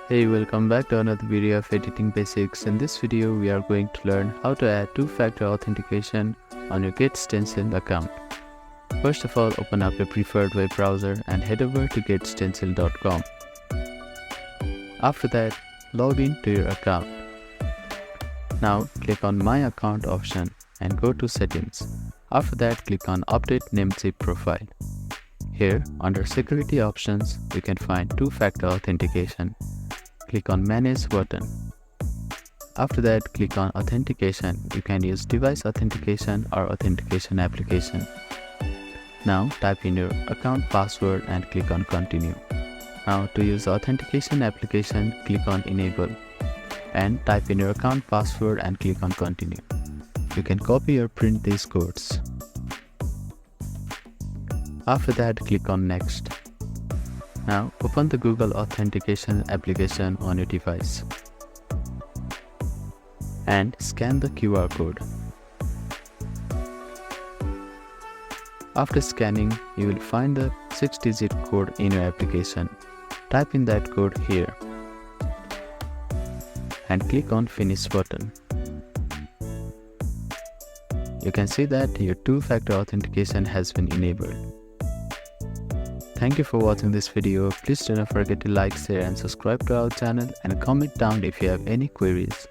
Hey, welcome back to another video of editing basics. In this video, we are going to learn how to add two-factor authentication on your GetStencil account. First of all, open up your preferred web browser and head over to getstencil.com. After that, log in to your account. Now, click on My Account option and go to Settings. After that, click on Update Namespace Profile. Here, under Security Options, you can find two-factor authentication. Click on Manage button. After that, click on Authentication. You can use device authentication or authentication application. Now type in your account password and click on Continue. Now to use the authentication application, click on Enable and type in your account password and click on Continue. You can copy or print these codes. After that, click on Next. Now open the Google Authentication application on your device and scan the QR code. After scanning, you will find the 6-digit code in your application. Type in that code here and click on Finish button. You can see that your two-factor authentication has been enabled. Thank you for watching this video. Please do not forget to like, share and subscribe to our channel and comment down if you have any queries.